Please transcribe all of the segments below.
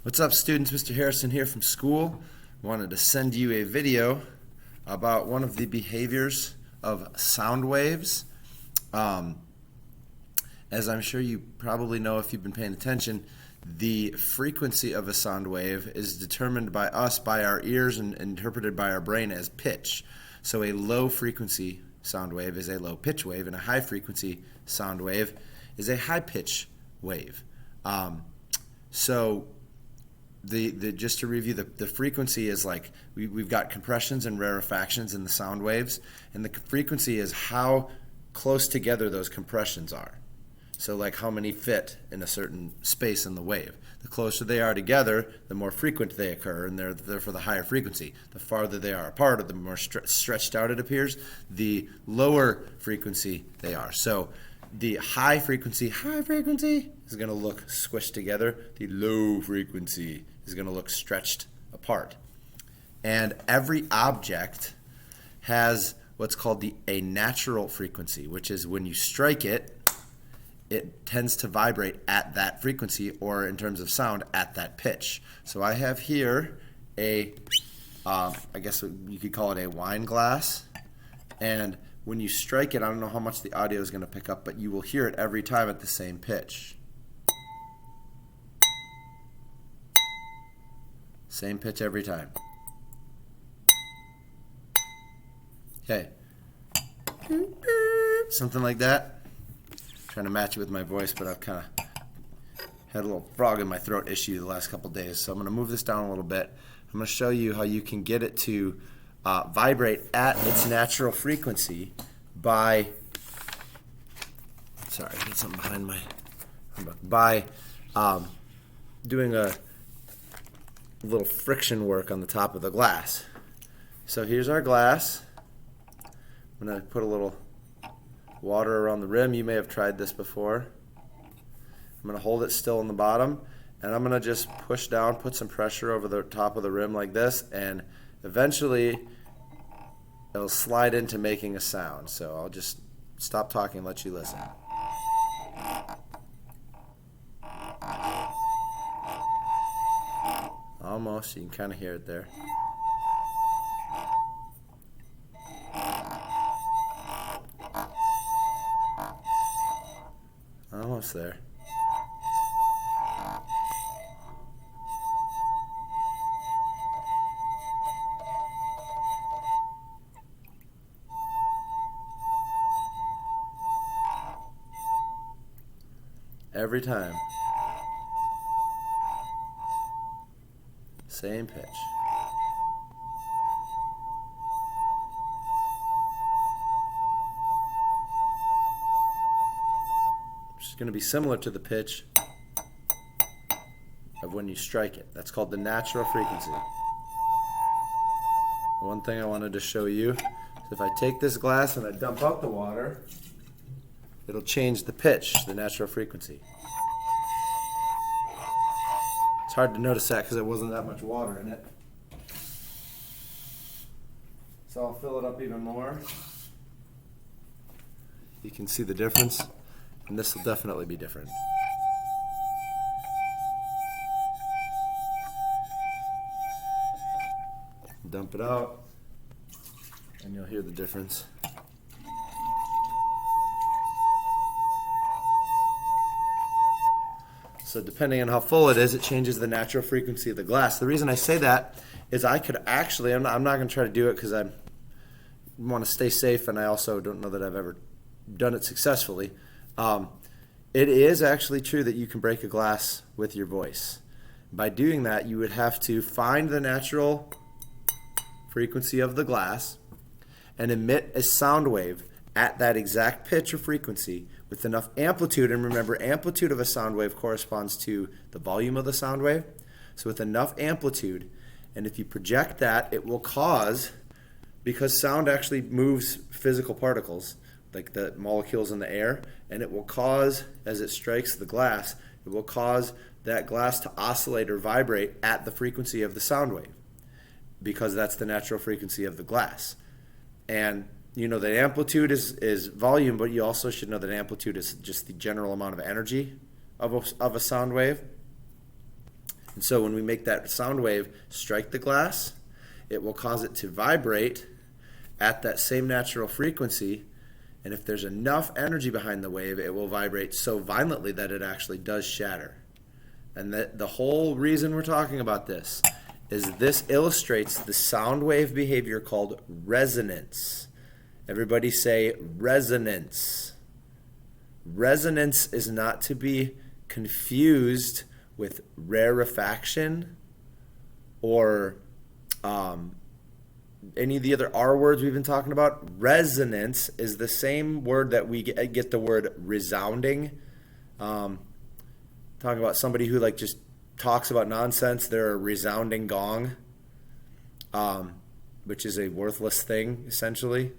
What's up, students? Mr. Harrison here from school. Wanted to send you a video about one of the behaviors of sound waves. As I'm sure you probably know if you've been paying attention, the frequency of a sound wave is determined by us, by our ears, and interpreted by our brain as pitch. So a low frequency sound wave is a low pitch wave, and a high frequency sound wave is a high pitch wave. Just to review, the frequency is like we've got compressions and rarefactions in the sound waves, and the frequency is how close together those compressions are. So like how many fit in a certain space in the wave. The closer they are together, the more frequent they occur, and they're therefore the higher frequency. The farther they are apart, or the more stretched out it appears, the lower frequency they are. So the high frequency is going to look squished together. The low frequency is going to look stretched apart. And every object has what's called a natural frequency, which is when you strike it, it tends to vibrate at that frequency, or in terms of sound, at that pitch. So I have here I guess you could call it a wine glass, and when you strike it, I don't know how much the audio is going to pick up, but you will hear it every time at the same pitch. Same pitch every time. Okay. Something like that. Trying to match it with my voice, but I've kind of had a little frog in my throat issue the last couple days, so I'm going to move this down a little bit. I'm going to show you how you can get it to vibrate at its natural frequency by get something behind by doing a little friction work on the top of the glass. So here's our glass. I'm going to put a little water around the rim. You may have tried this before. I'm going to hold it still on the bottom, and I'm going to just push down, put some pressure over the top of the rim like this, and eventually it'll slide into making a sound. So I'll just stop talking and let you listen. Almost, you can kind of hear it there. Almost there. Every time. Same pitch. It's going to be similar to the pitch of when you strike it. That's called the natural frequency. One thing I wanted to show you is if I take this glass and I dump out the water, it'll change the pitch, the natural frequency. It's hard to notice that because there wasn't that much water in it. So I'll fill it up even more. You can see the difference, and this will definitely be different. Dump it out, and you'll hear the difference. So depending on how full it is, it changes the natural frequency of the glass. The reason I say that is I could actually, I'm not going to try to do it because I want to stay safe, and I also don't know that I've ever done it successfully. It is actually true that you can break a glass with your voice. By doing that, you would have to find the natural frequency of the glass and emit a sound wave at that exact pitch or frequency with enough amplitude. And remember, amplitude of a sound wave corresponds to the volume of the sound wave. So with enough amplitude, and if you project that, it will cause, because sound actually moves physical particles, like the molecules in the air, and it will cause, as it strikes the glass, it will cause that glass to oscillate or vibrate at the frequency of the sound wave, because that's the natural frequency of the glass. And you know that amplitude is volume, but you also should know that amplitude is just the general amount of energy of a sound wave. And so when we make that sound wave strike the glass, it will cause it to vibrate at that same natural frequency. And if there's enough energy behind the wave, it will vibrate so violently that it actually does shatter. And the whole reason we're talking about this is this illustrates the sound wave behavior called resonance. Everybody say resonance. Resonance is not to be confused with rarefaction or any of the other R words we've been talking about. Resonance is the same word that we get the word resounding. Talking about somebody who like just talks about nonsense, they're a resounding gong, which is a worthless thing essentially.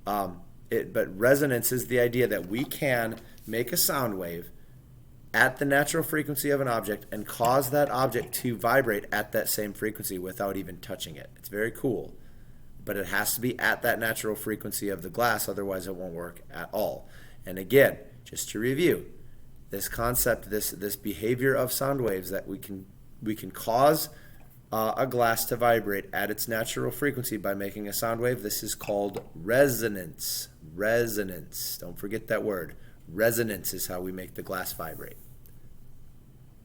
But resonance is the idea that we can make a sound wave at the natural frequency of an object and cause that object to vibrate at that same frequency without even touching it. It's very cool, but it has to be at that natural frequency of the glass, otherwise it won't work at all. And again, just to review, this concept, this behavior of sound waves, that we can cause a glass to vibrate at its natural frequency by making a sound wave. This is called resonance. Resonance. Don't forget that word. Resonance is how we make the glass vibrate.